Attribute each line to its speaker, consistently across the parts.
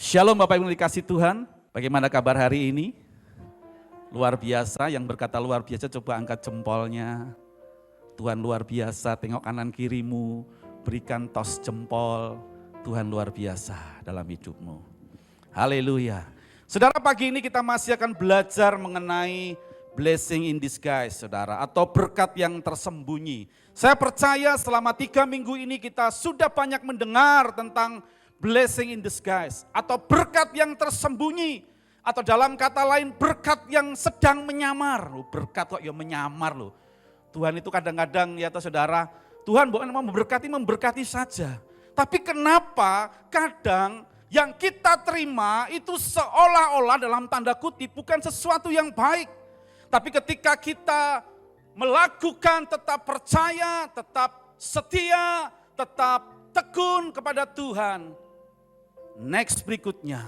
Speaker 1: Shalom Bapak Ibu dikasih Tuhan, bagaimana kabar hari ini? Luar biasa, yang berkata luar biasa coba angkat jempolnya. Tuhan luar biasa, tengok kanan kirimu, berikan tos jempol. Tuhan luar biasa dalam hidupmu. Haleluya. Saudara, pagi ini kita masih akan belajar mengenai blessing in disguise, saudara, atau berkat yang tersembunyi. Saya percaya selama 3 minggu ini kita sudah banyak mendengar tentang blessing in disguise atau berkat yang tersembunyi, atau dalam kata lain berkat yang sedang menyamar. Berkat kok ya menyamar loh. Tuhan itu kadang-kadang ya saudara, Tuhan bukan memberkati saja. Tapi kenapa kadang yang kita terima itu seolah-olah dalam tanda kutip bukan sesuatu yang baik. Tapi ketika kita melakukan tetap percaya, tetap setia, tetap tekun kepada Tuhan, next berikutnya,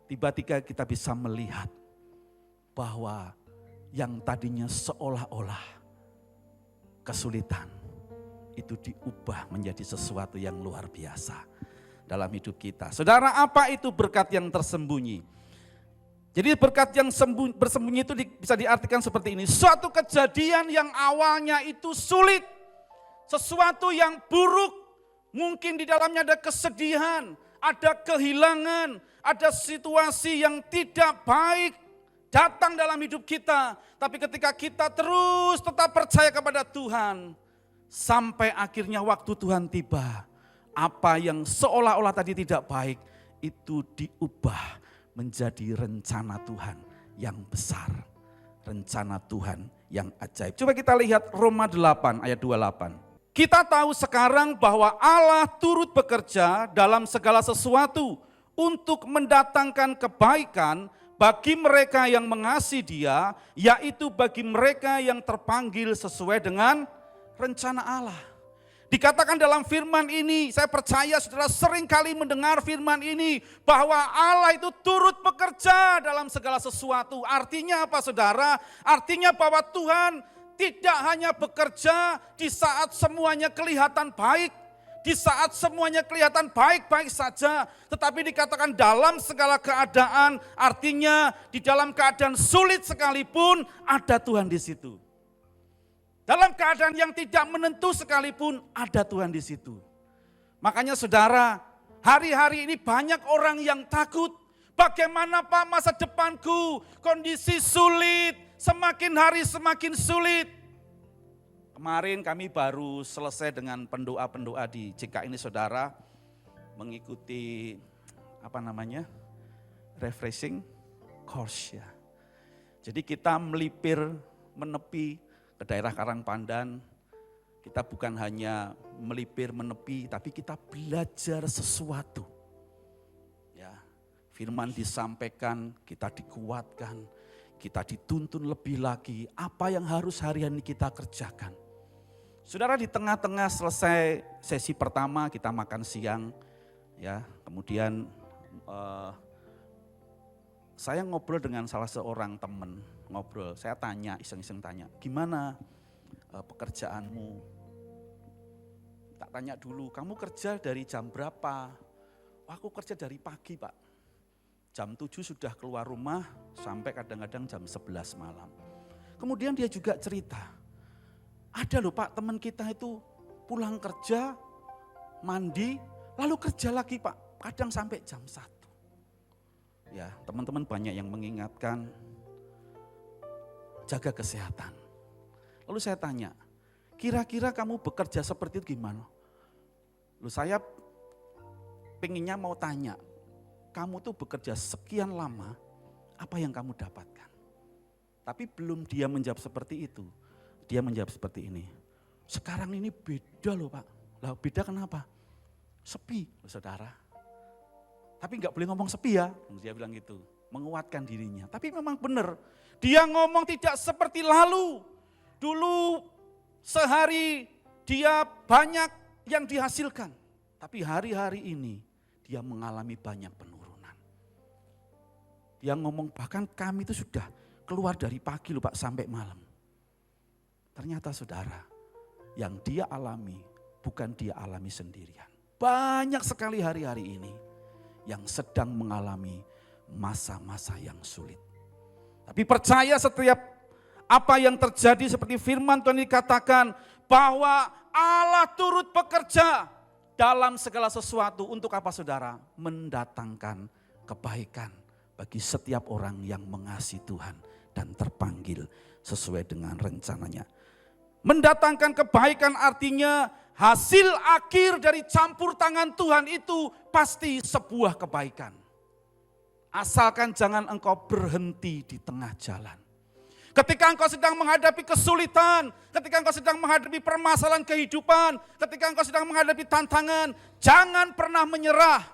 Speaker 1: tiba-tiba kita bisa melihat bahwa yang tadinya seolah-olah kesulitan, itu diubah menjadi sesuatu yang luar biasa dalam hidup kita. Saudara, apa itu berkat yang tersembunyi? Jadi berkat yang bersembunyi itu bisa diartikan seperti ini. Suatu kejadian yang awalnya itu sulit, sesuatu yang buruk, mungkin di dalamnya ada kesedihan, ada kehilangan, ada situasi yang tidak baik datang dalam hidup kita. Tapi ketika kita terus tetap percaya kepada Tuhan, sampai akhirnya waktu Tuhan tiba, apa yang seolah-olah tadi tidak baik, itu diubah menjadi rencana Tuhan yang besar. Rencana Tuhan yang ajaib. Coba kita lihat Roma 8 ayat 28. Kita tahu sekarang bahwa Allah turut bekerja dalam segala sesuatu untuk mendatangkan kebaikan bagi mereka yang mengasihi Dia, yaitu bagi mereka yang terpanggil sesuai dengan rencana Allah. Dikatakan dalam firman ini, saya percaya saudara sering kali mendengar firman ini, bahwa Allah itu turut bekerja dalam segala sesuatu. Artinya apa saudara? Artinya bahwa Tuhan tidak hanya bekerja di saat semuanya kelihatan baik, di saat semuanya kelihatan baik-baik saja, tetapi dikatakan dalam segala keadaan, artinya di dalam keadaan sulit sekalipun ada Tuhan di situ. Dalam keadaan yang tidak menentu sekalipun ada Tuhan di situ. Makanya saudara, hari-hari ini banyak orang yang takut. Bagaimana Pak masa depanku? Kondisi sulit, semakin hari semakin sulit. Kemarin kami baru selesai dengan pendoa-pendoa di JK ini saudara, mengikuti refreshing course ya. Jadi kita melipir, menepi ke daerah Karangpandan. Kita bukan hanya melipir, menepi, tapi kita belajar sesuatu. Ya, firman disampaikan, kita dikuatkan, kita dituntun lebih lagi apa yang harus hari ini kita kerjakan. Saudara, di tengah-tengah selesai sesi pertama kita makan siang, ya, kemudian saya ngobrol dengan salah seorang teman, saya tanya, iseng-iseng tanya, gimana pekerjaanmu? Tak tanya dulu, kamu kerja dari jam berapa? Aku kerja dari pagi Pak, jam 7 sudah keluar rumah sampai kadang-kadang jam 11 malam. Kemudian dia juga cerita, ada loh Pak teman kita itu pulang kerja, mandi, lalu kerja lagi Pak, kadang sampai jam 1. Ya, teman-teman banyak yang mengingatkan, jaga kesehatan. Lalu saya tanya, kira-kira kamu bekerja seperti itu gimana? Lalu saya pengennya mau tanya, kamu tuh bekerja sekian lama, apa yang kamu dapatkan? Tapi belum dia menjawab seperti itu, dia menjawab seperti ini. Sekarang ini beda loh Pak. Lah beda kenapa? Sepi saudara. Tapi enggak boleh ngomong sepi ya, dia bilang gitu, menguatkan dirinya. Tapi memang benar, dia ngomong tidak seperti lalu. Dulu sehari dia banyak yang dihasilkan, tapi hari-hari ini dia mengalami banyak penurunan. Dia ngomong bahkan kami itu sudah keluar dari pagi loh Pak sampai malam. Ternyata saudara, yang dia alami bukan dia alami sendirian. Banyak sekali hari-hari ini yang sedang mengalami masa-masa yang sulit. Tapi percaya setiap apa yang terjadi seperti firman Tuhan dikatakan bahwa Allah turut bekerja dalam segala sesuatu untuk apa saudara? Mendatangkan kebaikan bagi setiap orang yang mengasihi Tuhan dan terpanggil sesuai dengan rencananya. Mendatangkan kebaikan artinya hasil akhir dari campur tangan Tuhan itu pasti sebuah kebaikan. Asalkan jangan engkau berhenti di tengah jalan. Ketika engkau sedang menghadapi kesulitan, ketika engkau sedang menghadapi permasalahan kehidupan, ketika engkau sedang menghadapi tantangan, jangan pernah menyerah.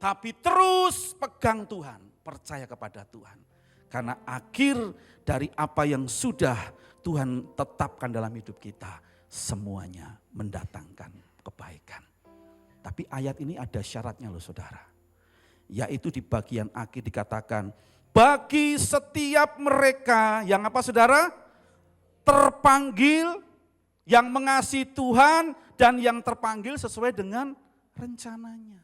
Speaker 1: Tapi terus pegang Tuhan, percaya kepada Tuhan. Karena akhir dari apa yang sudah Tuhan tetapkan dalam hidup kita, semuanya mendatangkan kebaikan. Tapi ayat ini ada syaratnya loh saudara. Yaitu di bagian akhir dikatakan, bagi setiap mereka yang apa saudara? Terpanggil, yang mengasihi Tuhan dan yang terpanggil sesuai dengan rencananya.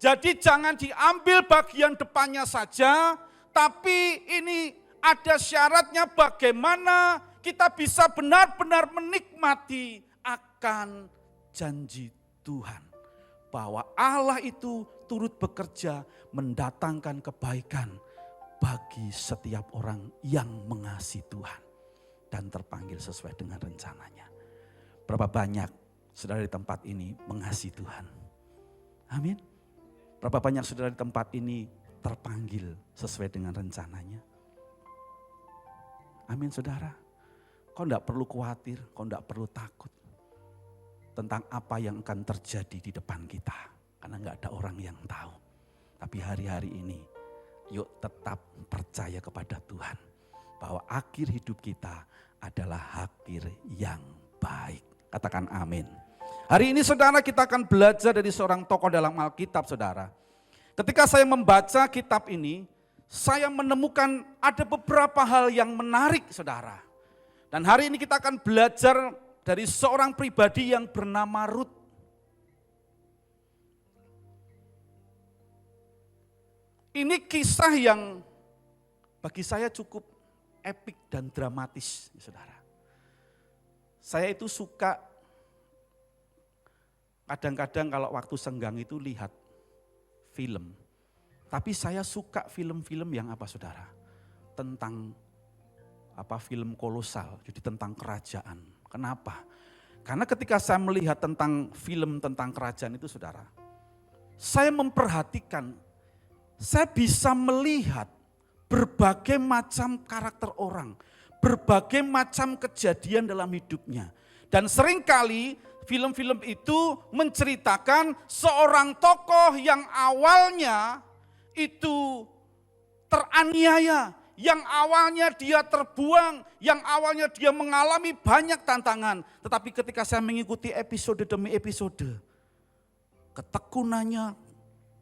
Speaker 1: Jadi jangan diambil bagian depannya saja, tapi ini ada syaratnya bagaimana kita bisa benar-benar menikmati akan janji Tuhan. Bahwa Allah itu turut bekerja mendatangkan kebaikan bagi setiap orang yang mengasihi Tuhan dan terpanggil sesuai dengan rencananya. Berapa banyak saudara di tempat ini mengasihi Tuhan? Amin. Berapa banyak saudara di tempat ini terpanggil sesuai dengan rencananya? Amin saudara. Kau tidak perlu khawatir, kau tidak perlu takut tentang apa yang akan terjadi di depan kita. Karena nggak ada orang yang tahu. Tapi hari-hari ini yuk tetap percaya kepada Tuhan. Bahwa akhir hidup kita adalah akhir yang baik. Katakan amin. Hari ini saudara kita akan belajar dari seorang tokoh dalam Alkitab saudara. Ketika saya membaca kitab ini, saya menemukan ada beberapa hal yang menarik saudara. Dan hari ini kita akan belajar dari seorang pribadi yang bernama Rut. Ini kisah yang bagi saya cukup epik dan dramatis, saudara. Saya itu suka kadang-kadang kalau waktu senggang itu lihat film. Tapi saya suka film-film yang apa saudara? Tentang film kolosal, jadi tentang kerajaan. Kenapa? Karena ketika saya melihat tentang film tentang kerajaan itu saudara, saya memperhatikan, saya bisa melihat berbagai macam karakter orang, berbagai macam kejadian dalam hidupnya. Dan seringkali film-film itu menceritakan seorang tokoh yang awalnya itu teraniaya, yang awalnya dia terbuang, yang awalnya dia mengalami banyak tantangan. Tetapi ketika saya mengikuti episode demi episode, ketekunannya,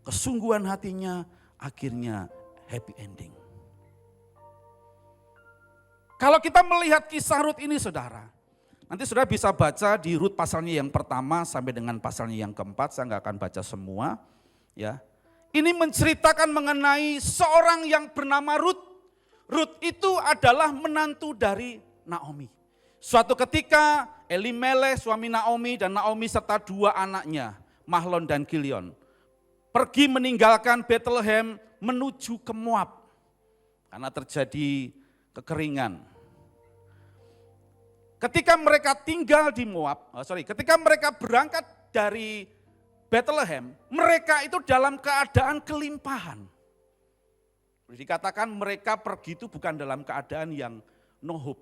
Speaker 1: kesungguhan hatinya, akhirnya happy ending. Kalau kita melihat kisah Rut ini saudara, nanti saudara bisa baca di Rut pasalnya yang pertama sampai dengan pasalnya yang keempat, saya nggak akan baca semua. Ya, ini menceritakan mengenai seorang yang bernama Rut. Rut itu adalah menantu dari Naomi. Suatu ketika Elimelech suami Naomi dan Naomi serta dua anaknya, Mahlon dan Kilion, pergi meninggalkan Bethlehem menuju ke Moab. Karena terjadi kekeringan. Ketika mereka tinggal di Moab, ketika mereka berangkat dari Bethlehem, mereka itu dalam keadaan kelimpahan. Dikatakan mereka pergi itu bukan dalam keadaan yang no hope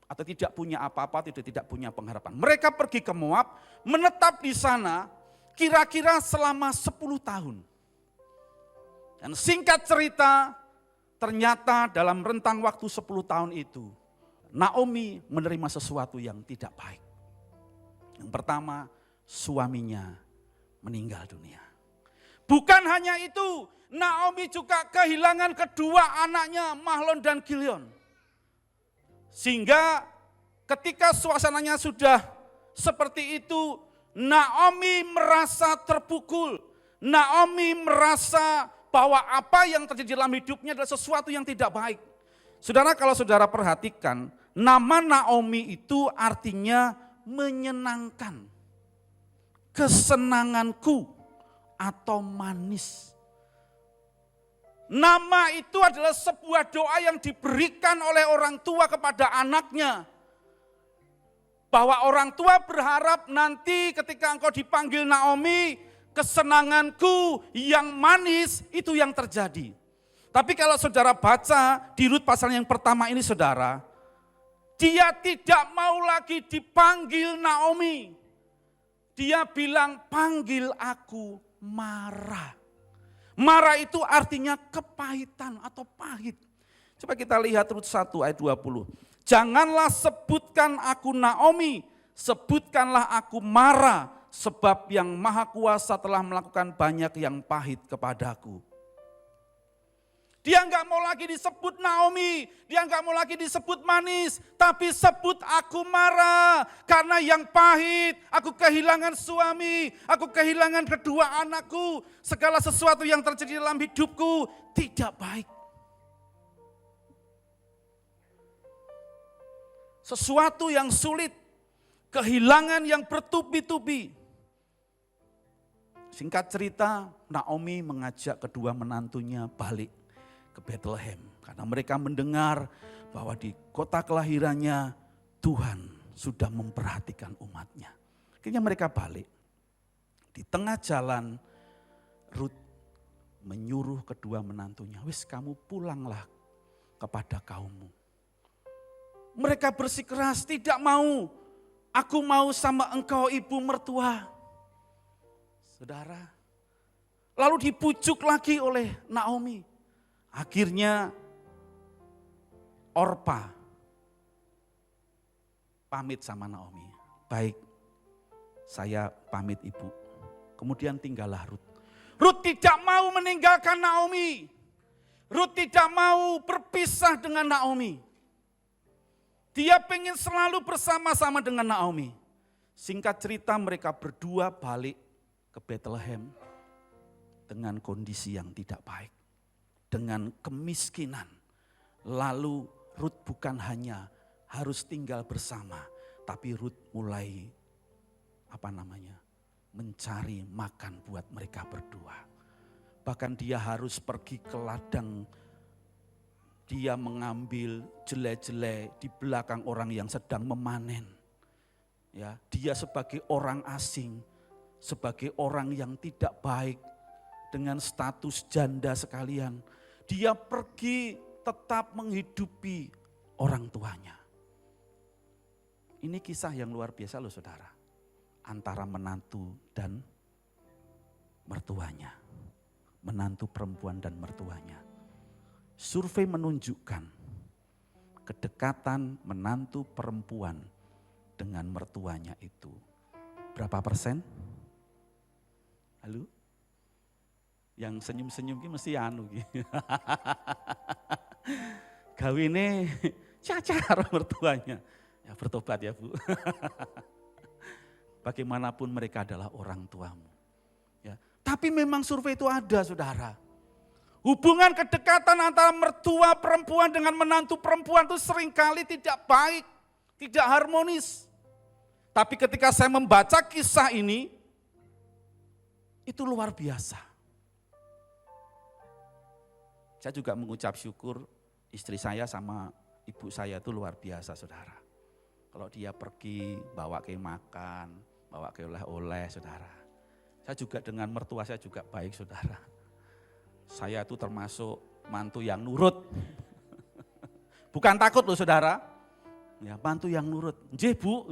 Speaker 1: atau tidak punya apa-apa, tidak punya pengharapan. Mereka pergi ke Moab, menetap di sana kira-kira selama 10 tahun. Dan singkat cerita, ternyata dalam rentang waktu 10 tahun itu, Naomi menerima sesuatu yang tidak baik. Yang pertama, suaminya meninggal dunia. Bukan hanya itu, Naomi juga kehilangan kedua anaknya, Mahlon dan Kilion. Sehingga ketika suasananya sudah seperti itu, Naomi merasa terpukul. Naomi merasa bahwa apa yang terjadi dalam hidupnya adalah sesuatu yang tidak baik. Saudara, kalau saudara perhatikan, nama Naomi itu artinya menyenangkan, kesenanganku atau manis. Nama itu adalah sebuah doa yang diberikan oleh orang tua kepada anaknya. Bahwa orang tua berharap nanti ketika engkau dipanggil Naomi, kesenanganku yang manis itu yang terjadi. Tapi kalau saudara baca di Rut pasal yang pertama ini saudara, dia tidak mau lagi dipanggil Naomi. Dia bilang, panggil aku Mara. Mara itu artinya kepahitan atau pahit. Coba kita lihat Rut 1 ayat 20. Janganlah sebutkan aku Naomi, sebutkanlah aku Mara, sebab yang Maha Kuasa telah melakukan banyak yang pahit kepadaku. Dia enggak mau lagi disebut Naomi, dia enggak mau lagi disebut manis, tapi sebut aku Mara. Karena yang pahit, aku kehilangan suami, aku kehilangan kedua anakku, segala sesuatu yang terjadi dalam hidupku tidak baik. Sesuatu yang sulit, kehilangan yang bertubi-tubi. Singkat cerita, Naomi mengajak kedua menantunya balik ke Bethlehem. Karena mereka mendengar bahwa di kota kelahirannya Tuhan sudah memperhatikan umatnya. Akhirnya mereka balik. Di tengah jalan, Rut menyuruh kedua menantunya, wis kamu pulanglah kepada kaummu. Mereka bersikeras, tidak mau. Aku mau sama engkau ibu mertua. Saudara, lalu dipujuk lagi oleh Naomi. Akhirnya Orpa pamit sama Naomi. Baik, saya pamit ibu. Kemudian tinggallah Rut. Rut tidak mau meninggalkan Naomi. Rut tidak mau berpisah dengan Naomi. Dia pengen selalu bersama-sama dengan Naomi. Singkat cerita mereka berdua balik ke Bethlehem dengan kondisi yang tidak baik. Dengan kemiskinan. Lalu Rut bukan hanya harus tinggal bersama. Tapi Rut mulai mencari makan buat mereka berdua. Bahkan dia harus pergi ke ladang. Dia mengambil jelai-jelai di belakang orang yang sedang memanen. Ya, dia sebagai orang asing, sebagai orang yang tidak baik dengan status janda sekalian, dia pergi tetap menghidupi orang tuanya. Ini kisah yang luar biasa loh saudara, antara menantu dan mertuanya, menantu perempuan dan mertuanya. Survei menunjukkan kedekatan menantu perempuan dengan mertuanya itu berapa persen? Halo? Yang senyum-senyum ini mesti anu gitu. Gawine cacar mertuanya. Ya bertobat ya Bu. Bagaimanapun mereka adalah orang tuamu. Ya, tapi memang survei itu ada saudara. Hubungan kedekatan antara mertua perempuan dengan menantu perempuan itu seringkali tidak baik, tidak harmonis. Tapi ketika saya membaca kisah ini, itu luar biasa. Saya juga mengucap syukur istri saya sama ibu saya itu luar biasa saudara. Kalau dia pergi bawa ke makan, bawa ke oleh-oleh saudara. Saya juga dengan mertua saya juga baik saudara. Saya itu termasuk mantu yang nurut. Bukan takut loh saudara. Ya, mantu yang nurut. Nggih Bu.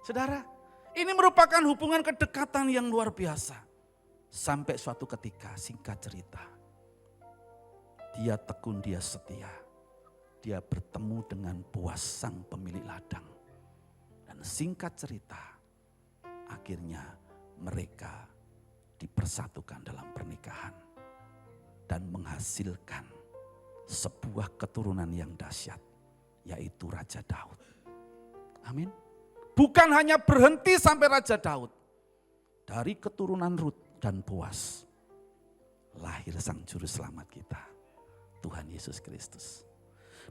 Speaker 1: Saudara, ini merupakan hubungan kedekatan yang luar biasa. Sampai suatu ketika, singkat cerita. Dia tekun, dia setia. Dia bertemu dengan Boas sang pemilik ladang. Dan singkat cerita, akhirnya mereka dipersatukan dalam pernikahan. Dan menghasilkan sebuah keturunan yang dahsyat, yaitu Raja Daud. Amin. Bukan hanya berhenti sampai Raja Daud. Dari keturunan Rut, dan Boas lahir sang juru selamat kita, Tuhan Yesus Kristus.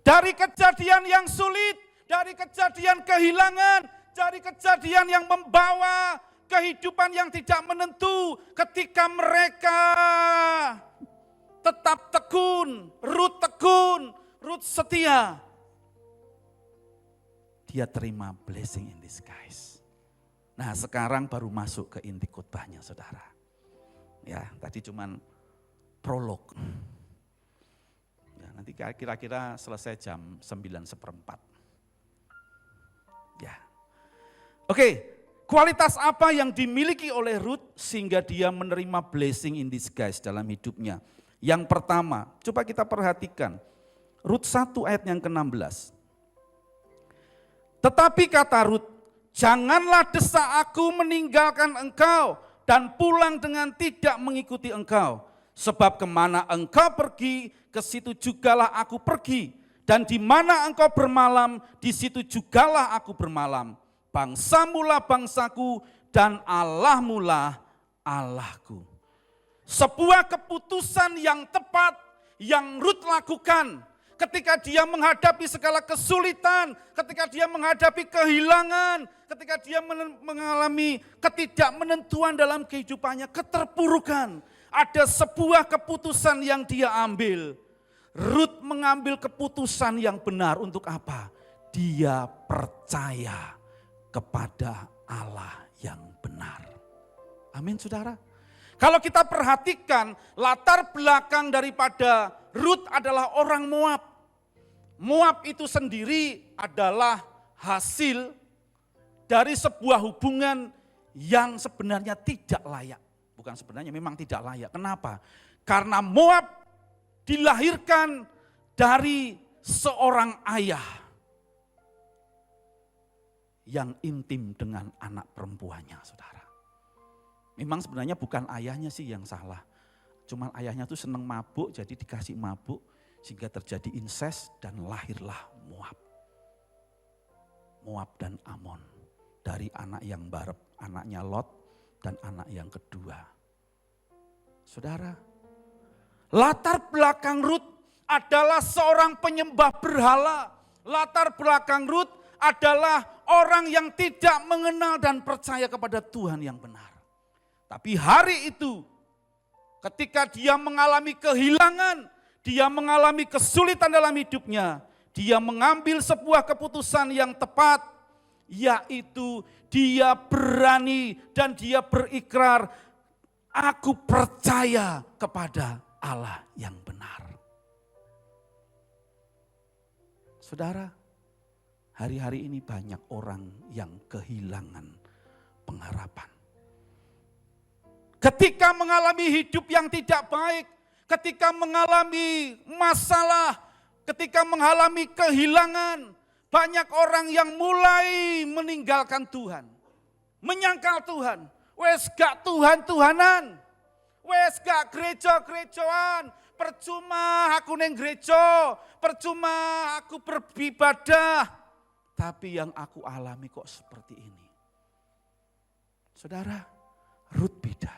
Speaker 1: Dari kejadian yang sulit, dari kejadian kehilangan, dari kejadian yang membawa kehidupan yang tidak menentu, ketika mereka tetap tekun, Rut setia, dia terima blessing in disguise. Nah, sekarang baru masuk ke inti khotbahnya, saudara. Ya, tadi cuman prolog. Ya, nanti kira-kira selesai jam 9:15. Ya. Oke, kualitas apa yang dimiliki oleh Rut sehingga dia menerima blessing in disguise dalam hidupnya? Yang pertama, coba kita perhatikan. Rut 1 ayat yang ke-16. Tetapi kata Rut, janganlah desak aku meninggalkan engkau dan pulang dengan tidak mengikuti engkau. Sebab kemana engkau pergi, ke situ jugalah aku pergi. Dan di mana engkau bermalam, di situ jugalah aku bermalam. Bangsamulah bangsaku dan Allahmulah Allahku. Sebuah keputusan yang tepat yang Rut lakukan ketika dia menghadapi segala kesulitan, ketika dia menghadapi kehilangan, ketika dia mengalami ketidakmenentuan dalam kehidupannya, keterpurukan. Ada sebuah keputusan yang dia ambil. Rut mengambil keputusan yang benar untuk apa? Dia percaya kepada Allah yang benar. Amin, saudara. Kalau kita perhatikan latar belakang daripada Rut adalah orang Moab. Moab itu sendiri adalah hasil dari sebuah hubungan yang sebenarnya tidak layak. Bukan sebenarnya, memang tidak layak. Kenapa? Karena Moab dilahirkan dari seorang ayah yang intim dengan anak perempuannya, saudara. Memang sebenarnya bukan ayahnya sih yang salah. Cuma ayahnya tuh seneng mabuk, jadi dikasih mabuk sehingga terjadi incest dan lahirlah Moab. Moab dan Amon dari anak yang barep, anaknya Lot dan anak yang kedua. Saudara, latar belakang Rut adalah seorang penyembah berhala. Latar belakang Rut adalah orang yang tidak mengenal dan percaya kepada Tuhan yang benar. Tapi hari itu ketika dia mengalami kehilangan, dia mengalami kesulitan dalam hidupnya, dia mengambil sebuah keputusan yang tepat, yaitu dia berani dan dia berikrar, aku percaya kepada Allah yang benar. Saudara, hari-hari ini banyak orang yang kehilangan pengharapan. Ketika mengalami hidup yang tidak baik, ketika mengalami masalah, ketika mengalami kehilangan, banyak orang yang mulai meninggalkan Tuhan. Menyangkal Tuhan. Wes gak Tuhan-Tuhanan. Wes gak gereja-gerejaan. Percuma aku neng gereja. Percuma aku beribadah. Tapi yang aku alami kok seperti ini. Saudara, Rut beda.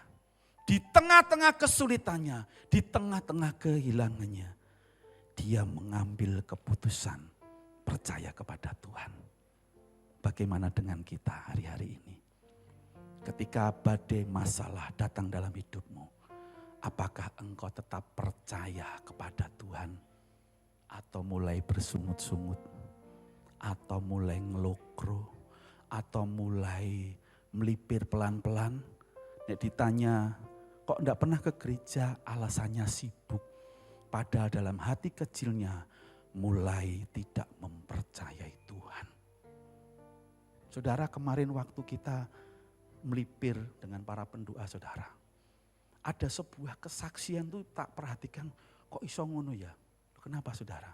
Speaker 1: Di tengah-tengah kesulitannya, di tengah-tengah kehilangannya, dia mengambil keputusan percaya kepada Tuhan. Bagaimana dengan kita hari-hari ini? Ketika badai masalah datang dalam hidupmu, apakah engkau tetap percaya kepada Tuhan? Atau mulai bersungut-sungut? Atau mulai ngelokro? Atau mulai melipir pelan-pelan? Ditanya, kok enggak pernah ke gereja? Alasannya sibuk. Padahal dalam hati kecilnya mulai tidak mempercayai Tuhan. Saudara, kemarin waktu kita melipir dengan para pendoa saudara, ada sebuah kesaksian tuh tak perhatikan, kok iso ngono ya? Kenapa saudara?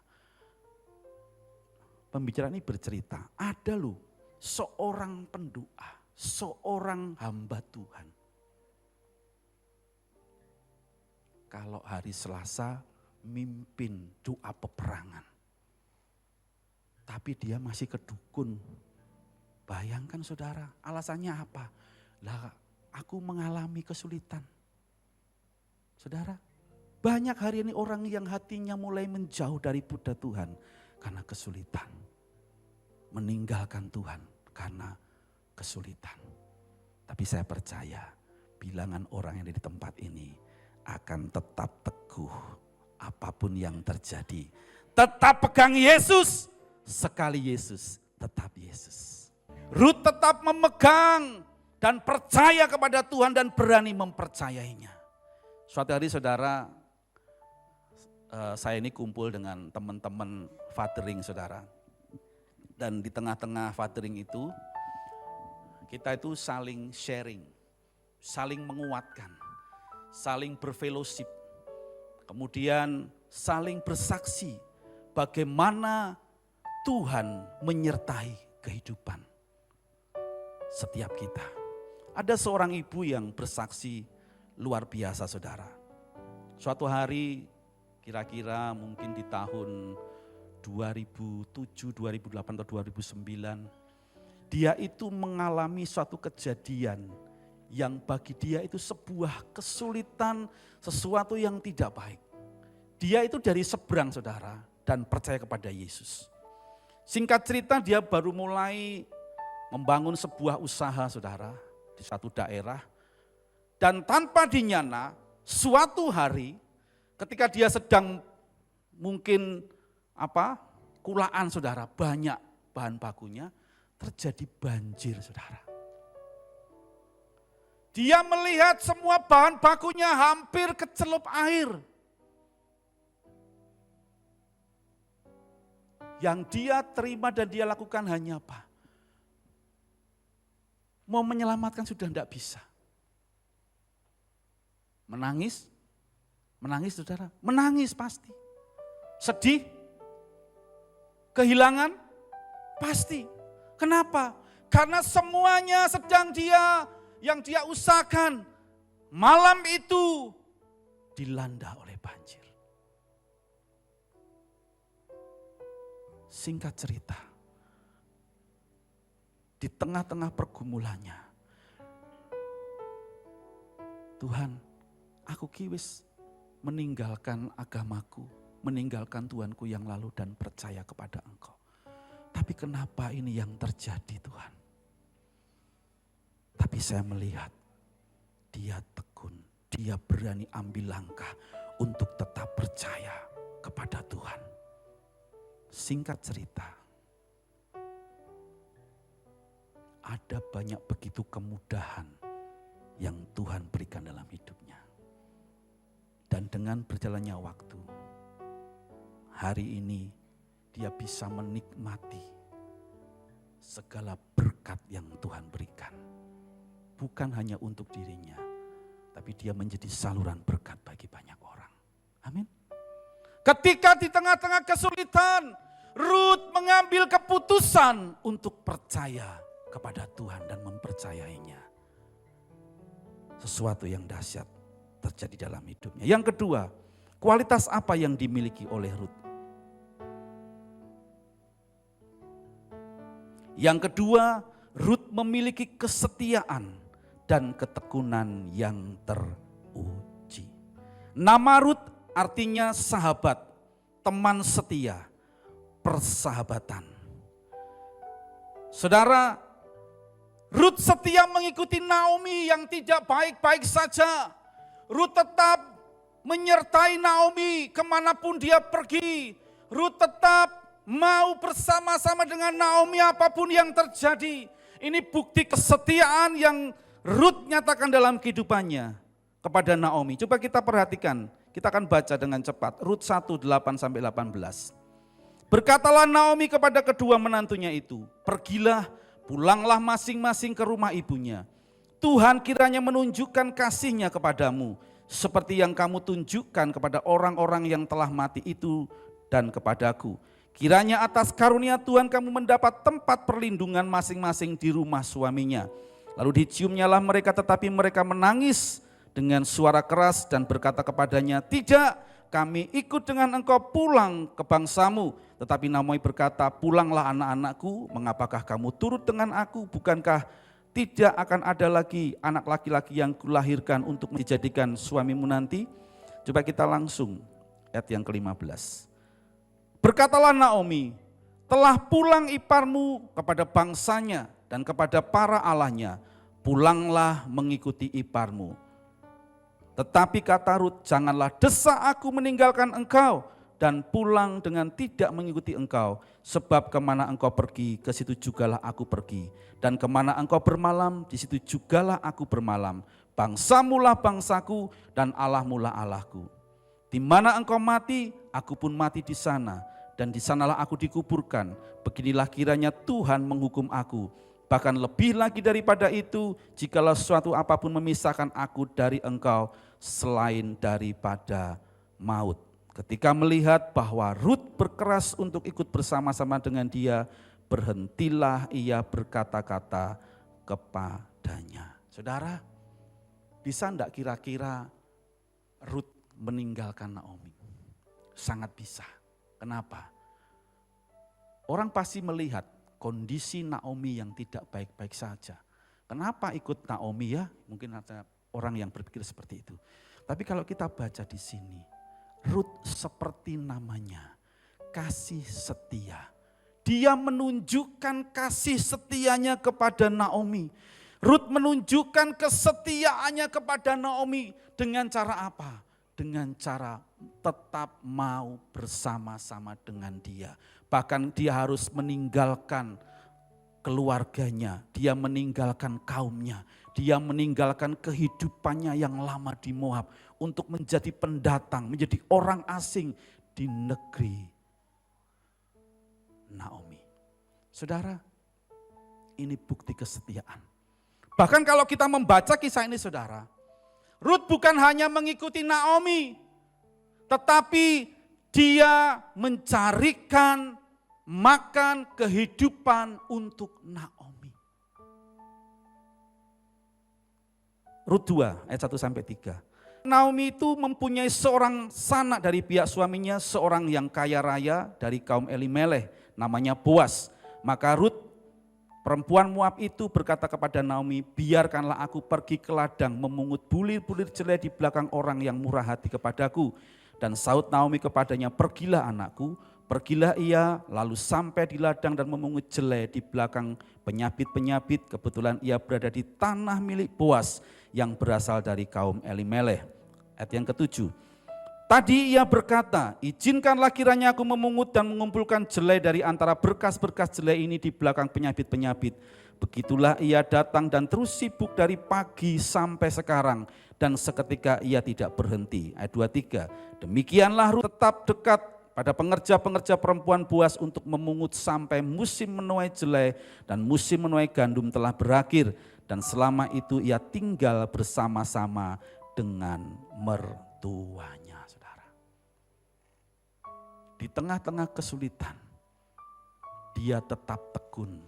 Speaker 1: Pembicara ini bercerita, ada loh seorang pendoa, seorang hamba Tuhan. Kalau hari Selasa mimpin doa peperangan. Tapi dia masih ke dukun. Bayangkan saudara, alasannya apa? Lah aku mengalami kesulitan. Saudara, banyak hari ini orang yang hatinya mulai menjauh dari Buddha Tuhan karena kesulitan. Meninggalkan Tuhan karena kesulitan. Tapi saya percaya bilangan orang yang ada di tempat ini akan tetap teguh apapun yang terjadi. Tetap pegang Yesus, sekali Yesus, tetap Yesus. Rut tetap memegang dan percaya kepada Tuhan dan berani mempercayainya. Suatu hari saudara, saya ini kumpul dengan teman-teman fathering saudara. Dan di tengah-tengah fathering itu, kita itu saling sharing, saling menguatkan, saling berfellowship. Kemudian saling bersaksi bagaimana Tuhan menyertai kehidupan setiap kita. Ada seorang ibu yang bersaksi luar biasa saudara. Suatu hari kira-kira mungkin di tahun 2007, 2008 atau 2009, dia itu mengalami suatu kejadian yang bagi dia itu sebuah kesulitan, sesuatu yang tidak baik. Dia itu dari seberang saudara dan percaya kepada Yesus. Singkat cerita dia baru mulai membangun sebuah usaha saudara di satu daerah. Dan tanpa dinyana suatu hari ketika dia sedang mungkin kulaan saudara, banyak bahan bakunya, terjadi banjir saudara. Dia melihat semua bahan bakunya hampir kecelup air. Yang dia terima dan dia lakukan hanya apa? Mau menyelamatkan sudah tidak bisa. Menangis? Menangis saudara? Menangis pasti. Sedih? Kehilangan? Pasti. Kenapa? Karena semuanya sedang yang dia usahakan malam itu dilanda oleh banjir. Singkat cerita, di tengah-tengah pergumulannya, Tuhan, aku kiwis meninggalkan agamaku, meninggalkan Tuhanku yang lalu dan percaya kepada Engkau. Tapi kenapa ini yang terjadi Tuhan? Tapi saya melihat dia tekun, dia berani ambil langkah untuk tetap percaya kepada Tuhan. Singkat cerita, ada banyak begitu kemudahan yang Tuhan berikan dalam hidupnya. Dan dengan berjalannya waktu, hari ini dia bisa menikmati segala berkat yang Tuhan berikan. Bukan hanya untuk dirinya, tapi dia menjadi saluran berkat bagi banyak orang. Amin. Ketika di tengah-tengah kesulitan, Rut mengambil keputusan untuk percaya kepada Tuhan dan mempercayainya. Sesuatu yang dahsyat terjadi dalam hidupnya. Yang kedua, kualitas apa yang dimiliki oleh Rut? Yang kedua, Rut memiliki kesetiaan dan ketekunan yang teruji. Nama Rut artinya sahabat, teman setia, persahabatan. Saudara, Rut setia mengikuti Naomi yang tidak baik-baik saja. Rut tetap menyertai Naomi kemanapun dia pergi. Rut tetap mau bersama-sama dengan Naomi apapun yang terjadi. Ini bukti kesetiaan yang Rut nyatakan dalam kehidupannya kepada Naomi. Coba kita perhatikan, kita akan baca dengan cepat. Rut 1:8-18. Berkatalah Naomi kepada kedua menantunya itu, pergilah, pulanglah masing-masing ke rumah ibunya. Tuhan kiranya menunjukkan kasih-Nya kepadamu, seperti yang kamu tunjukkan kepada orang-orang yang telah mati itu dan kepadaku. Kiranya atas karunia Tuhan kamu mendapat tempat perlindungan masing-masing di rumah suaminya. Lalu diciumnyalah mereka, tetapi mereka menangis dengan suara keras dan berkata kepadanya, tidak, kami ikut dengan engkau pulang ke bangsamu. Tetapi Naomi berkata, pulanglah anak-anakku, mengapakah kamu turut dengan aku? Bukankah tidak akan ada lagi anak laki-laki yang kulahirkan untuk dijadikan suamimu nanti? Coba kita langsung ayat yang ke-15. Berkatalah Naomi, telah pulang iparmu kepada bangsanya dan kepada para allahnya, pulanglah mengikuti iparmu. Tetapi kata Rut, janganlah desak aku meninggalkan engkau dan pulang dengan tidak mengikuti engkau, sebab kemana engkau pergi, ke situ jugalah aku pergi, dan kemana engkau bermalam, di situ jugalah aku bermalam. Bangsamulah bangsaku dan Allahmulah Allahku. Di mana engkau mati, aku pun mati di sana, dan di sanalah aku dikuburkan. Beginilah kiranya Tuhan menghukum aku. Bahkan lebih lagi daripada itu, jikalau suatu apapun memisahkan aku dari engkau, selain daripada maut. Ketika melihat bahwa Rut berkeras untuk ikut bersama-sama dengan dia, berhentilah ia berkata-kata kepadanya. Saudara, bisa enggak kira-kira Rut meninggalkan Naomi? Sangat bisa. Kenapa? Orang pasti melihat kondisi Naomi yang tidak baik-baik saja. Kenapa ikut Naomi ya? Mungkin ada orang yang berpikir seperti itu. Tapi kalau kita baca di sini, Rut seperti namanya, kasih setia. Dia menunjukkan kasih setianya kepada Naomi. Rut menunjukkan kesetiaannya kepada Naomi dengan cara apa? Dengan cara tetap mau bersama-sama dengan dia. Bahkan dia harus meninggalkan keluarganya, dia meninggalkan kaumnya, dia meninggalkan kehidupannya yang lama di Moab untuk menjadi pendatang, menjadi orang asing di negeri Naomi. Saudara, ini bukti kesetiaan. Bahkan kalau kita membaca kisah ini saudara, Rut bukan hanya mengikuti Naomi, tetapi dia mencarikan makan kehidupan untuk Naomi. Rut 2 ayat 1-3. Naomi itu mempunyai seorang sanak dari pihak suaminya, seorang yang kaya raya dari kaum Elimeleh, namanya Boas. Maka Rut, perempuan Moab itu berkata kepada Naomi, biarkanlah aku pergi ke ladang memungut bulir-bulir jelai di belakang orang yang murah hati kepadaku. Dan saut Naomi kepadanya, pergilah anakku. Pergilah ia, lalu sampai di ladang dan memungut jelai di belakang penyabit-penyabit. Kebetulan ia berada di tanah milik Boas yang berasal dari kaum Elimeleh. Ayat yang ke-7. Tadi ia berkata, izinkanlah kiranya aku memungut dan mengumpulkan jelai dari antara berkas-berkas jelai ini di belakang penyabit-penyabit. Begitulah ia datang dan terus sibuk dari pagi sampai sekarang. Dan seketika ia tidak berhenti. Ayat 23. Demikianlah Rut tetap dekat pada pengerja-pengerja perempuan Boas untuk memungut sampai musim menuai jelai dan musim menuai gandum telah berakhir. Dan selama itu ia tinggal bersama-sama dengan mertuanya. Saudara, di tengah-tengah kesulitan, dia tetap tekun.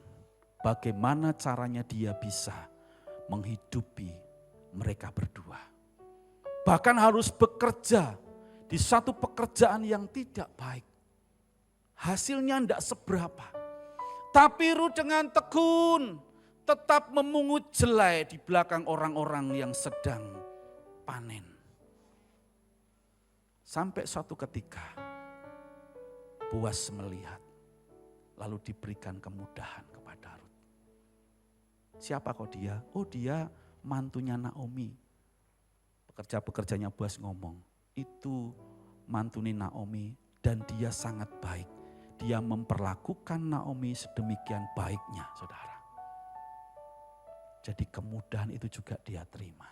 Speaker 1: Bagaimana caranya dia bisa menghidupi mereka berdua. Bahkan harus bekerja di satu pekerjaan yang tidak baik. Hasilnya tidak seberapa. Tapi Rut dengan tekun tetap memungut jelai di belakang orang-orang yang sedang panen. Sampai suatu ketika Boas melihat, lalu diberikan kemudahan kepada Rut. Siapa kok dia? Oh, dia mantunya Naomi. Pekerja-pekerjanya Boas ngomong, itu mantuni Naomi dan dia sangat baik. Dia memperlakukan Naomi sedemikian baiknya, saudara. Jadi kemudahan itu juga dia terima.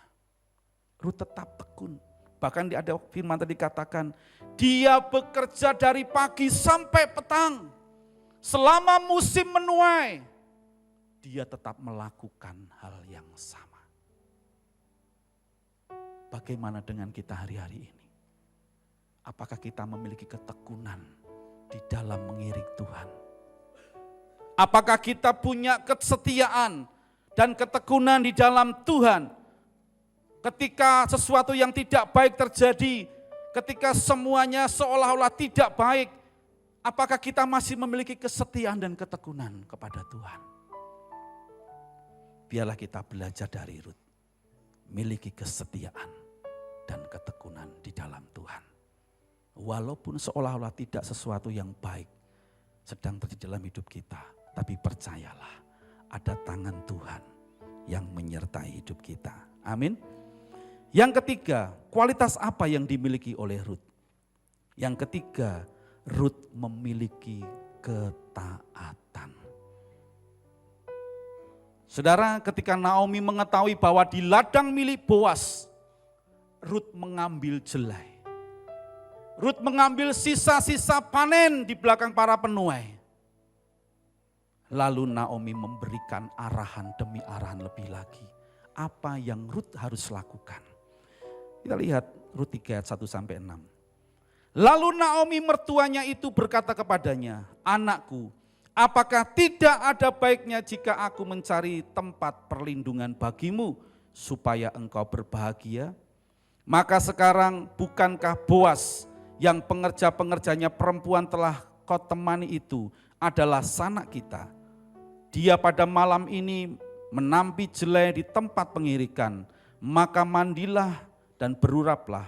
Speaker 1: Rut tetap tekun. Bahkan ada firman tadi katakan, dia bekerja dari pagi sampai petang. Selama musim menuai, dia tetap melakukan hal yang sama. Bagaimana dengan kita hari-hari ini? Apakah kita memiliki ketekunan di dalam mengiring Tuhan? Apakah kita punya kesetiaan dan ketekunan di dalam Tuhan? Ketika sesuatu yang tidak baik terjadi, ketika semuanya seolah-olah tidak baik, apakah kita masih memiliki kesetiaan dan ketekunan kepada Tuhan? Biarlah kita belajar dari Rut, miliki kesetiaan dan ketekunan di dalam Tuhan. Walaupun seolah-olah tidak sesuatu yang baik sedang terjadi dalam hidup kita, tapi percayalah ada tangan Tuhan yang menyertai hidup kita. Amin. Yang ketiga, kualitas apa yang dimiliki oleh Rut? Yang ketiga, Rut memiliki ketaatan. Saudara, ketika Naomi mengetahui bahwa di ladang milik Boas, Rut mengambil jelai. Rut mengambil sisa-sisa panen di belakang para penuai. Lalu Naomi memberikan arahan demi arahan lebih lagi. Apa yang Rut harus lakukan? Kita lihat Rut 3 ayat 1-6. Lalu Naomi mertuanya itu berkata kepadanya, anakku, apakah tidak ada baiknya jika aku mencari tempat perlindungan bagimu supaya engkau berbahagia? Maka sekarang bukankah Boas yang pengerja-pengerjanya perempuan telah kau temani itu adalah sanak kita? Dia pada malam ini menampi jelai di tempat pengirikan, maka mandilah dan beruraplah,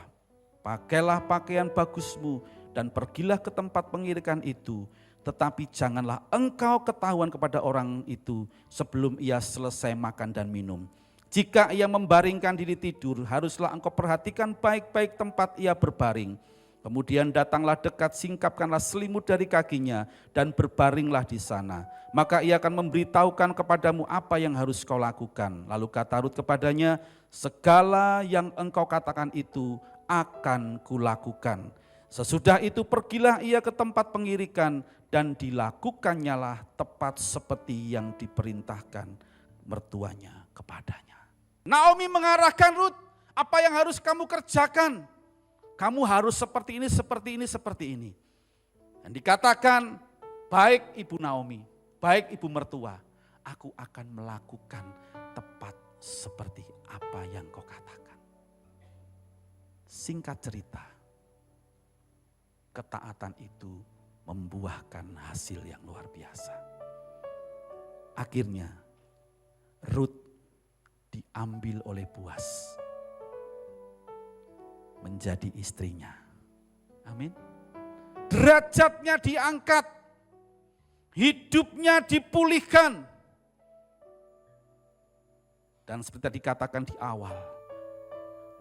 Speaker 1: pakailah pakaian bagusmu dan pergilah ke tempat pengirikan itu, tetapi janganlah engkau ketahuan kepada orang itu sebelum ia selesai makan dan minum. Jika ia membaringkan diri tidur, haruslah engkau perhatikan baik-baik tempat ia berbaring. Kemudian datanglah dekat, singkapkanlah selimut dari kakinya dan berbaringlah di sana. Maka ia akan memberitahukan kepadamu apa yang harus kau lakukan. Lalu kata Rut kepadanya, segala yang engkau katakan itu akan kulakukan. Sesudah itu pergilah ia ke tempat pengirikan dan dilakukannya lah tepat seperti yang diperintahkan mertuanya kepadanya. Naomi mengarahkan Rut, apa yang harus kamu kerjakan? Kamu harus seperti ini, seperti ini, seperti ini. Dan dikatakan, baik Ibu Naomi, baik Ibu mertua, aku akan melakukan tepat seperti apa yang kau katakan. Singkat cerita, ketaatan itu membuahkan hasil yang luar biasa. Akhirnya, Rut diambil oleh Boas menjadi istrinya. Amin. Derajatnya diangkat, hidupnya dipulihkan. Dan seperti dikatakan di awal,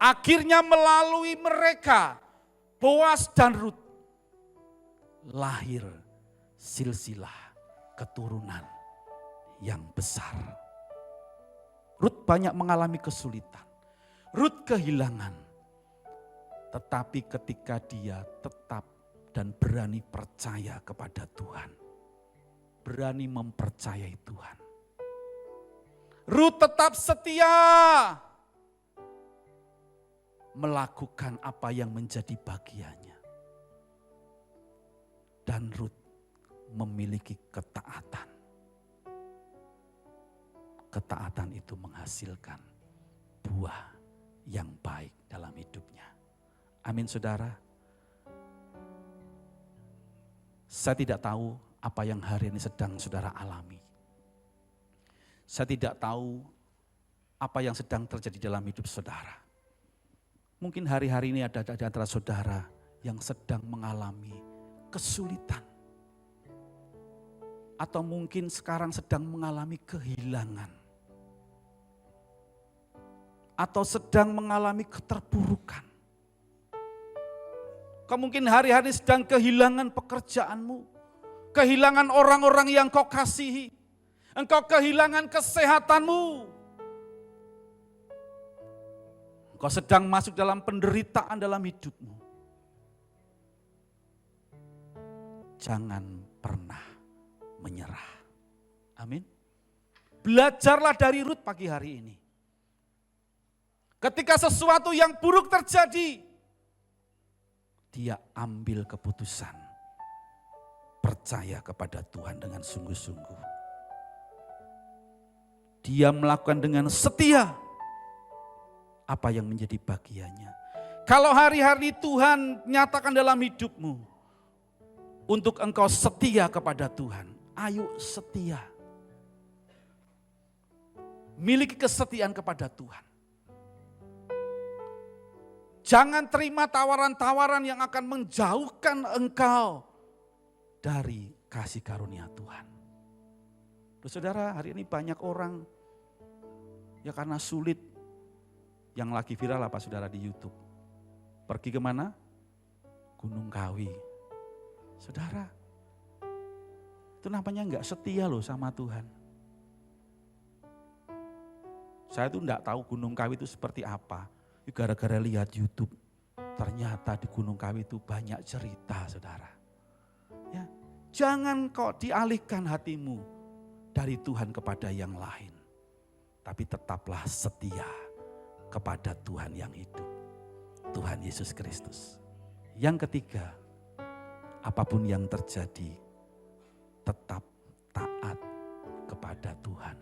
Speaker 1: akhirnya melalui mereka, Boas dan Rut, lahir silsilah keturunan yang besar. Rut banyak mengalami kesulitan, Rut kehilangan. Tetapi ketika dia tetap dan berani percaya kepada Tuhan, berani mempercayai Tuhan, Rut tetap setia melakukan apa yang menjadi bagiannya. Dan Rut memiliki ketaatan. Ketaatan itu menghasilkan buah yang baik dalam hidupnya. Amin saudara. Saya tidak tahu apa yang hari ini sedang saudara alami. Saya tidak tahu apa yang sedang terjadi dalam hidup saudara. Mungkin hari-hari ini ada di antara saudara yang sedang mengalami kesulitan. Atau mungkin sekarang sedang mengalami kehilangan. Atau sedang mengalami keterpurukan. Kau mungkin hari-hari sedang kehilangan pekerjaanmu. Kehilangan orang-orang yang kau kasihi. Engkau kehilangan kesehatanmu. Engkau sedang masuk dalam penderitaan dalam hidupmu. Jangan pernah menyerah. Amin. Belajarlah dari Rut pagi hari ini. Ketika sesuatu yang buruk terjadi, dia ambil keputusan, percaya kepada Tuhan dengan sungguh-sungguh. Dia melakukan dengan setia apa yang menjadi bagiannya. Kalau hari-hari Tuhan nyatakan dalam hidupmu, untuk engkau setia kepada Tuhan, ayo setia. Miliki kesetiaan kepada Tuhan. Jangan terima tawaran-tawaran yang akan menjauhkan engkau dari kasih karunia Tuhan. Loh, saudara, hari ini banyak orang ya karena sulit, yang lagi viral apa saudara di YouTube. Pergi kemana? Gunung Kawi. Saudara, itu namanya enggak setia loh sama Tuhan. Saya tuh enggak tahu Gunung Kawi itu seperti apa. Gara-gara lihat YouTube, ternyata di Gunung Kawi itu banyak cerita, saudara. Ya, jangan kok dialihkan hatimu dari Tuhan kepada yang lain. Tapi tetaplah setia kepada Tuhan yang hidup, Tuhan Yesus Kristus. Yang ketiga, apapun yang terjadi, tetap taat kepada Tuhan.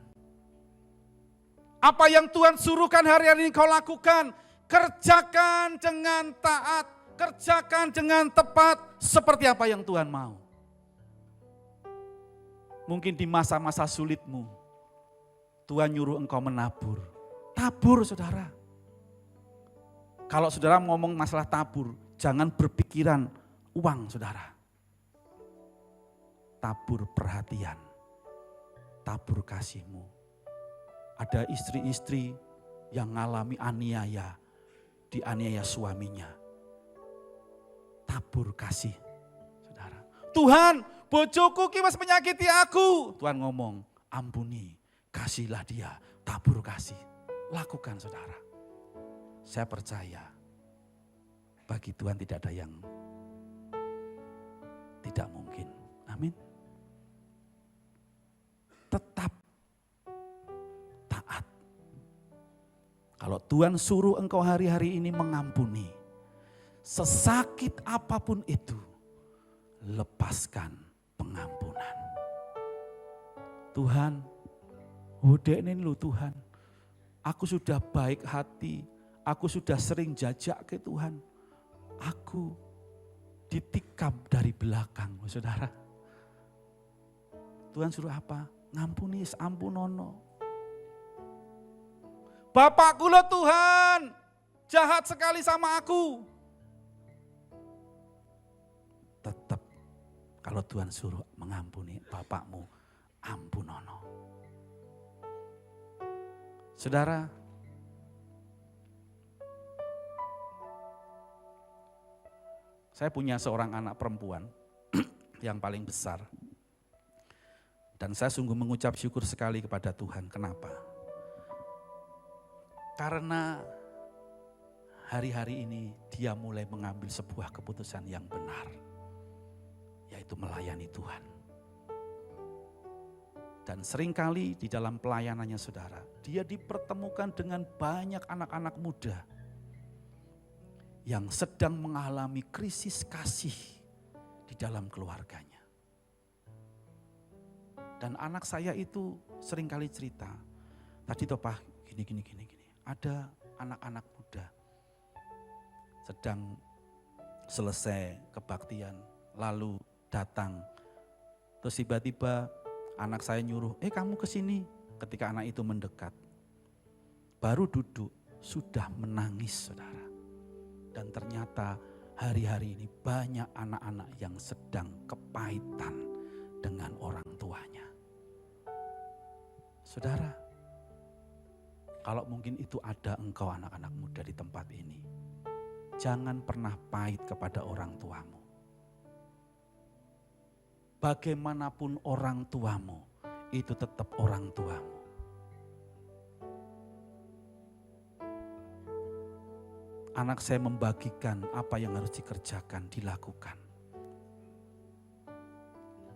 Speaker 1: Apa yang Tuhan suruhkan hari-hari ini kau lakukan, kerjakan dengan taat, kerjakan dengan tepat seperti apa yang Tuhan mau. Mungkin di masa-masa sulitmu, Tuhan nyuruh engkau menabur. Tabur, saudara. Kalau saudara ngomong masalah tabur, jangan berpikiran uang, saudara. Tabur perhatian, tabur kasihmu. Ada istri-istri yang mengalami aniaya, dianiaya suaminya. Tabur kasih, saudara. Tuhan, bojoku ki wis menyakiti aku. Tuhan ngomong, ampuni, kasihlah dia, tabur kasih. Lakukan, saudara. Saya percaya bagi Tuhan tidak ada yang tidak mungkin. Amin. Tetap taat. Kalau Tuhan suruh engkau hari-hari ini mengampuni, sesakit apapun itu, lepaskan pengampunan. Tuhan, udah ini lu Tuhan, aku sudah baik hati, aku sudah sering jajak ke Tuhan, aku ditikam dari belakang, saudara. Tuhan suruh apa? Ngampuni, ampunono. Bapakku lo Tuhan, jahat sekali sama aku. Tetap kalau Tuhan suruh mengampuni bapakmu, ampunono. Saudara, saya punya seorang anak perempuan yang paling besar. Dan saya sungguh mengucap syukur sekali kepada Tuhan. Kenapa? Karena hari-hari ini dia mulai mengambil sebuah keputusan yang benar. Yaitu melayani Tuhan. Dan seringkali di dalam pelayanannya saudara, dia dipertemukan dengan banyak anak-anak muda yang sedang mengalami krisis kasih di dalam keluarganya. Dan anak saya itu seringkali cerita, tadi toh Pak gini. Ada anak-anak muda sedang selesai kebaktian, lalu datang. Terus tiba-tiba anak saya nyuruh, kamu kesini. Ketika anak itu mendekat, baru duduk, sudah menangis saudara. Dan ternyata hari-hari ini banyak anak-anak yang sedang kepahitan dengan orang tuanya. Saudara, kalau mungkin itu ada engkau anak-anak muda di tempat ini, jangan pernah pahit kepada orang tuamu. Bagaimanapun orang tuamu, itu tetap orang tuamu. Anak saya membagikan apa yang harus dikerjakan, dilakukan.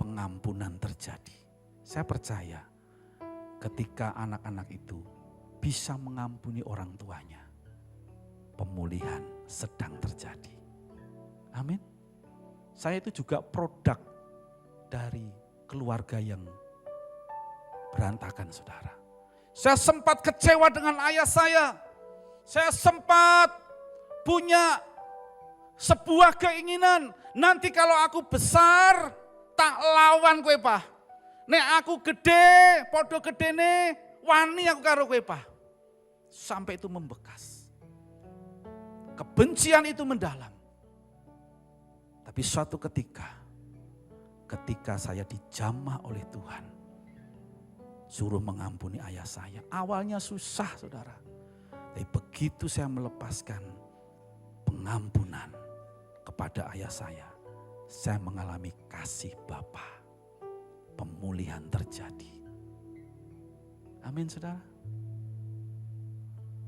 Speaker 1: Pengampunan terjadi. Saya percaya ketika anak-anak itu bisa mengampuni orang tuanya, pemulihan sedang terjadi. Amin. Saya itu juga produk dari keluarga yang berantakan, saudara. Saya sempat kecewa dengan ayah saya. Saya sempat punya sebuah keinginan, nanti kalau aku besar tak lawan kowe Pak. Nek aku gede, podo gedene wani aku karo kowe Pak. Sampai itu membekas. kebencian itu mendalam. Tapi suatu ketika saya dijamah oleh Tuhan, suruh mengampuni ayah saya. Awalnya susah saudara, tapi begitu saya melepaskan pengampunan kepada ayah saya mengalami kasih Bapa. Pemulihan terjadi. Amin saudara.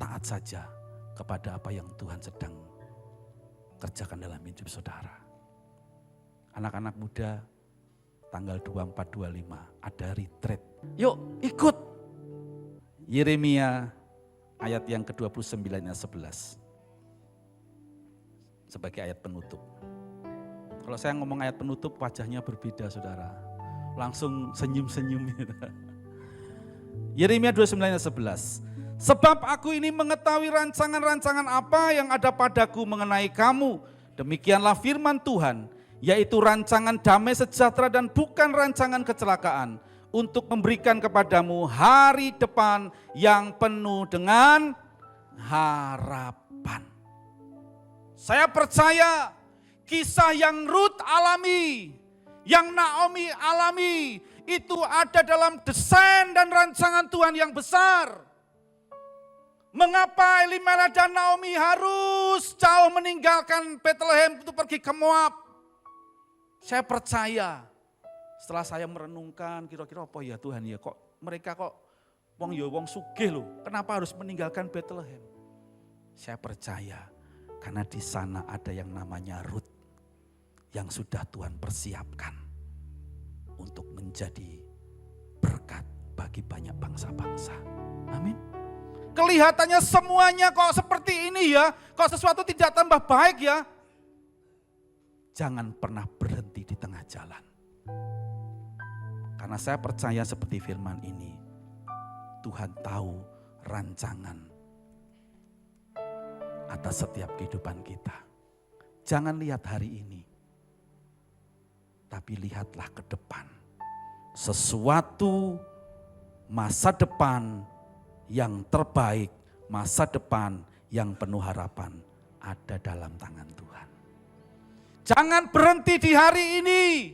Speaker 1: Taat saja kepada apa yang Tuhan sedang kerjakan dalam hidup saudara. Anak-anak muda tanggal 24-25 ada retreat. Yuk ikut. Yeremia ayat yang ke-29 ayat 11. Sebagai ayat penutup. Kalau saya ngomong ayat penutup wajahnya berbeda saudara. Langsung senyum-senyum. Yeremia 29 ayat 11. Sebab aku ini mengetahui rancangan-rancangan apa yang ada padaku mengenai kamu. Demikianlah firman Tuhan, yaitu rancangan damai sejahtera dan bukan rancangan kecelakaan, untuk memberikan kepadamu hari depan yang penuh dengan harapan. Saya percaya kisah yang Ruth alami, yang Naomi alami, itu ada dalam desain dan rancangan Tuhan yang besar. Mengapa Elimelek dan Naomi harus jauh meninggalkan Bethlehem untuk pergi ke Moab? Saya percaya setelah saya merenungkan kira-kira apa ya Tuhan ya, kok mereka kok wong sugih loh, kenapa harus meninggalkan Bethlehem? Saya percaya karena di sana ada yang namanya Ruth yang sudah Tuhan persiapkan untuk menjadi berkat bagi banyak bangsa-bangsa. Amin. Kelihatannya semuanya kok seperti ini ya, kok sesuatu tidak tambah baik ya. Jangan pernah berhenti di tengah jalan. Karena saya percaya seperti firman ini, Tuhan tahu rancangan atas setiap kehidupan kita. Jangan lihat hari ini, tapi lihatlah ke depan. Sesuatu masa depan yang terbaik, masa depan yang penuh harapan ada dalam tangan Tuhan. Jangan berhenti di hari ini,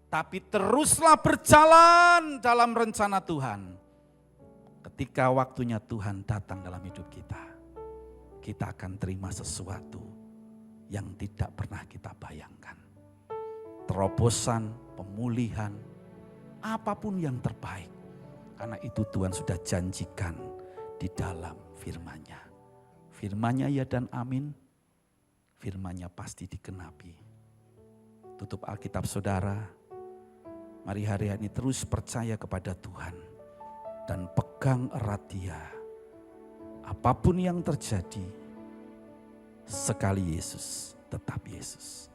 Speaker 1: tapi teruslah berjalan dalam rencana Tuhan. Ketika waktunya Tuhan datang dalam hidup kita akan terima sesuatu yang tidak pernah kita bayangkan. Terobosan, pemulihan, apapun yang terbaik. Karena itu Tuhan sudah janjikan di dalam firman-Nya. Firman-Nya ya dan amin, firman-Nya pasti digenapi. Tutup Alkitab saudara, mari hari ini terus percaya kepada Tuhan dan pegang erat Dia. Apapun yang terjadi, sekali Yesus, tetap Yesus.